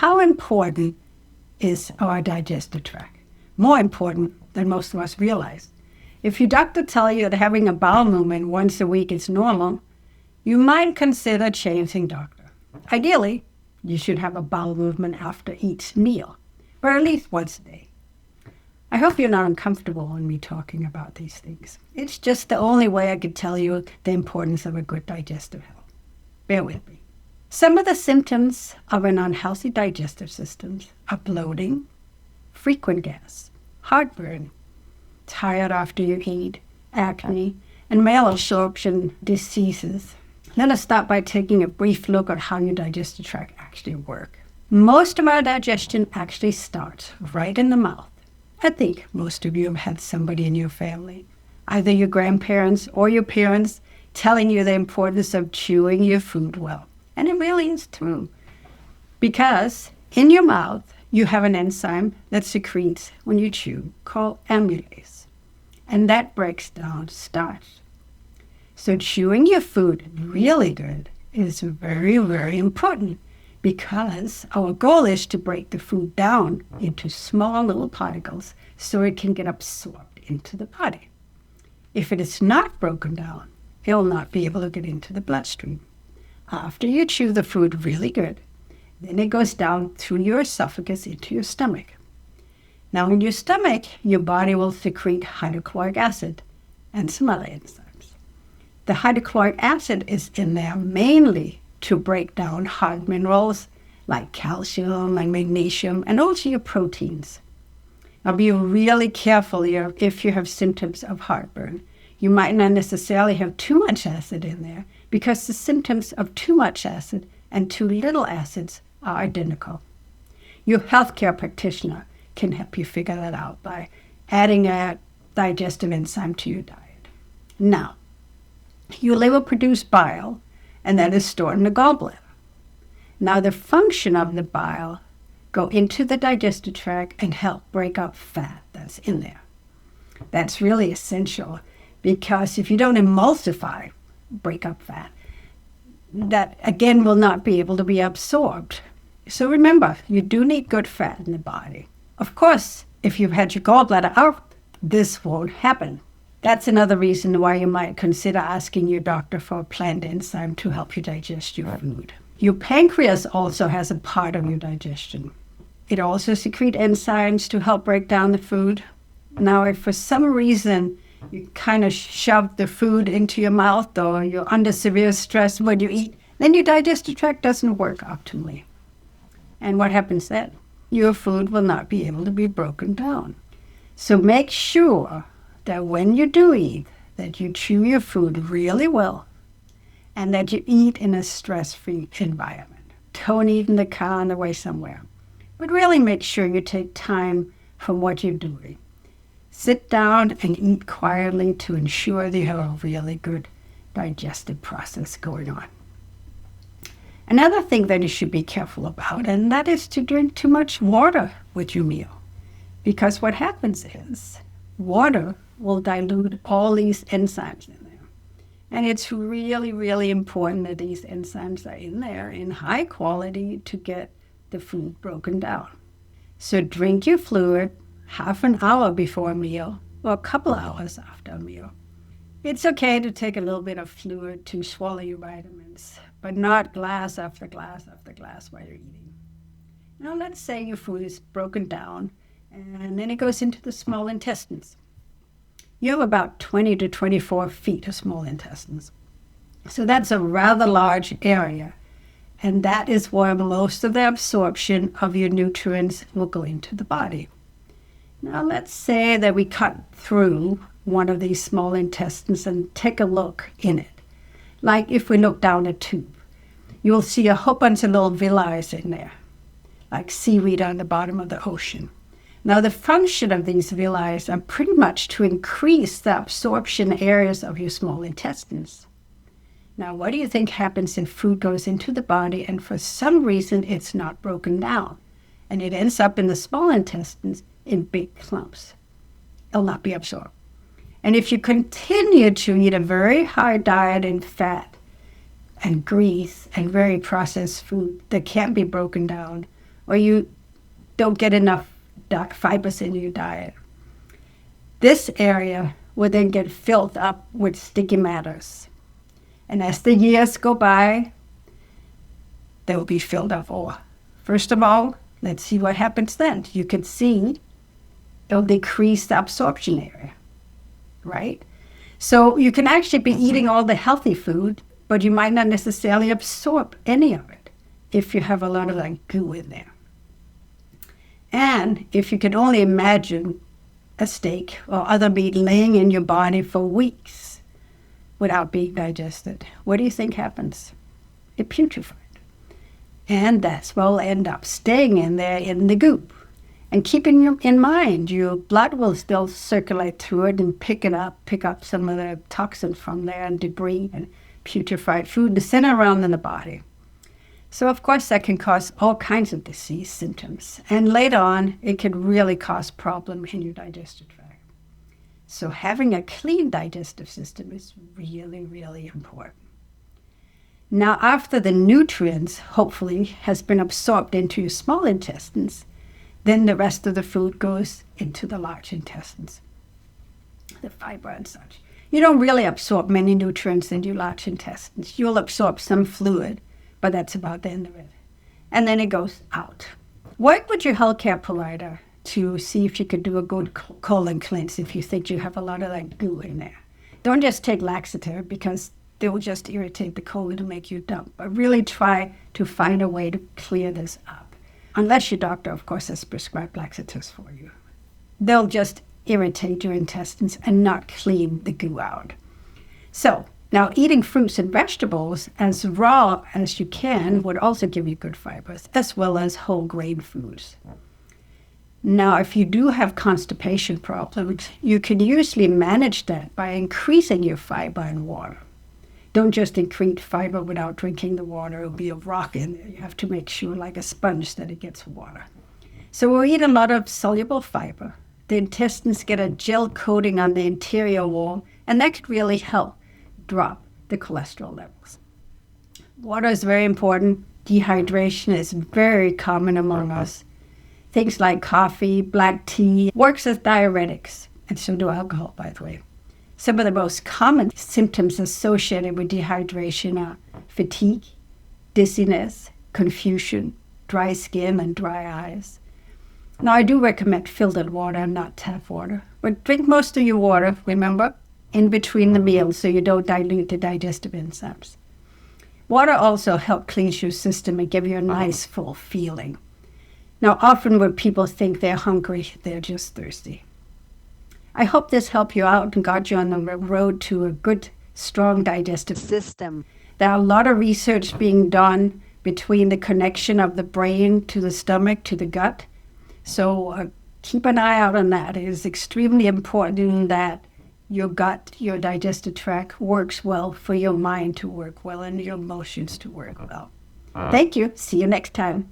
How important is our digestive tract? More important than most of us realize. If your doctor tells you that having a bowel movement once a week is normal, you might consider changing doctor. Ideally, you should have a bowel movement after each meal, or at least once a day. I hope you're not uncomfortable in me talking about these things. It's just the only way I could tell you the importance of a good digestive health. Bear with me. Some of the symptoms of an unhealthy digestive system are bloating, frequent gas, heartburn, tired after you eat, acne, and malabsorption diseases. Let us start by taking a brief look at how your digestive tract actually works. Most of our digestion actually starts right in the mouth. I think most of you have had somebody in your family, either your grandparents or your parents, telling you the importance of chewing your food well. And it really is true. Because in your mouth, you have an enzyme that secretes when you chew called amylase. And that breaks down starch. So chewing your food really good is very, very important, because our goal is to break the food down into small little particles so it can get absorbed into the body. If it is not broken down, it will not be able to get into the bloodstream. After you chew the food really good, then it goes down through your esophagus into your stomach. Now in your stomach, your body will secrete hydrochloric acid and some other enzymes. The hydrochloric acid is in there mainly to break down hard minerals like calcium and magnesium, and also your proteins. Now be really careful here if you have symptoms of heartburn. You might not necessarily have too much acid in there, because the symptoms of too much acid and too little acids are identical. Your healthcare practitioner can help you figure that out by adding a digestive enzyme to your diet. Now, your liver produces bile, and that is stored in the gallbladder. Now the function of the bile go into the digestive tract and help break up fat that's in there. That's really essential, because if you don't emulsify, break up fat, that again will not be able to be absorbed. So remember, you do need good fat in the body. Of course, if you've had your gallbladder out, this won't happen. That's another reason why you might consider asking your doctor for a plant enzyme to help you digest your food. Your pancreas also has a part of your digestion. It also secretes enzymes to help break down the food. Now, if for some reason you kind of shove the food into your mouth, or you're under severe stress when you eat, then your digestive tract doesn't work optimally. And what happens then? Your food will not be able to be broken down. So make sure that when you do eat, that you chew your food really well, and that you eat in a stress-free environment. Don't eat in the car on the way somewhere, but really make sure you take time from what you're doing. Sit down and eat quietly to ensure that you have a really good digestive process going on. Another thing that you should be careful about, and that is to drink too much water with your meal. Because what happens is, water will dilute all these enzymes in there. And it's really, really important that these enzymes are in there in high quality to get the food broken down. So drink your fluid half an hour before a meal, or a couple hours after a meal. It's okay to take a little bit of fluid to swallow your vitamins, but not glass after glass after glass while you're eating. Now let's say your food is broken down, and then it goes into the small intestines. You have about 20 to 24 feet of small intestines. So that's a rather large area. And that is where most of the absorption of your nutrients will go into the body. Now let's say that we cut through one of these small intestines and take a look in it. Like if we look down a tube, you'll see a whole bunch of little villi in there, like seaweed on the bottom of the ocean. Now, the function of these villi are pretty much to increase the absorption areas of your small intestines. Now, what do you think happens if food goes into the body and for some reason it's not broken down, and it ends up in the small intestines in big clumps? It'll not be absorbed. And if you continue to eat a very high diet in fat and grease and very processed food that can't be broken down, or you don't get enough dark fibers in your diet, this area will then get filled up with sticky matters. And as the years go by, they will be filled up more. First of all, let's see what happens then. You can see it'll decrease the absorption area, right? So you can actually be eating all the healthy food, but you might not necessarily absorb any of it if you have a lot of like goo in there. And if you could only imagine a steak or other meat laying in your body for weeks without being digested, what do you think happens? It putrefies. And that's what will end up staying in there in the goop. And keeping in mind, your blood will still circulate through it and pick up some of the toxin from there and debris and putrefied food to sit around in the body. So of course that can cause all kinds of disease symptoms. And later on, it can really cause problems in your digestive tract. So having a clean digestive system is really, really important. Now, after the nutrients, hopefully, has been absorbed into your small intestines, then the rest of the food goes into the large intestines, the fiber and such. You don't really absorb many nutrients in your large intestines. You'll absorb some fluid, but that's about the end of it. And then it goes out. Work with your healthcare provider to see if you could do a good colon cleanse if you think you have a lot of that goo in there. Don't just take laxative because they will just irritate the colon to make you dump. But really try to find a way to clear this up. Unless your doctor, of course, has prescribed laxatives for you. They'll just irritate your intestines and not clean the goo out. So, now eating fruits and vegetables as raw as you can would also give you good fibers, as well as whole grain foods. Now, if you do have constipation problems, you can usually manage that by increasing your fiber and water. Don't just increase fiber without drinking the water. It'll be a rock in there. You have to make sure, like a sponge, that it gets water. So we'll eat a lot of soluble fiber. The intestines get a gel coating on the interior wall, and that could really help drop the cholesterol levels. Water is very important. Dehydration is very common among us. Things like coffee, black tea, works as diuretics, and so do alcohol, by the way. Some of the most common symptoms associated with dehydration are fatigue, dizziness, confusion, dry skin, and dry eyes. Now, I do recommend filtered water, not tap water. But drink most of your water, remember, in between the meals so you don't dilute the digestive enzymes. Water also helps clean your system and give you a nice, full feeling. Now, often when people think they're hungry, they're just thirsty. I hope this helped you out and got you on the road to a good, strong digestive system. There are a lot of research being done between the connection of the brain to the stomach to the gut. So keep an eye out on that. It is extremely important that your gut, your digestive tract works well for your mind to work well and your emotions to work well. Thank you. See you next time.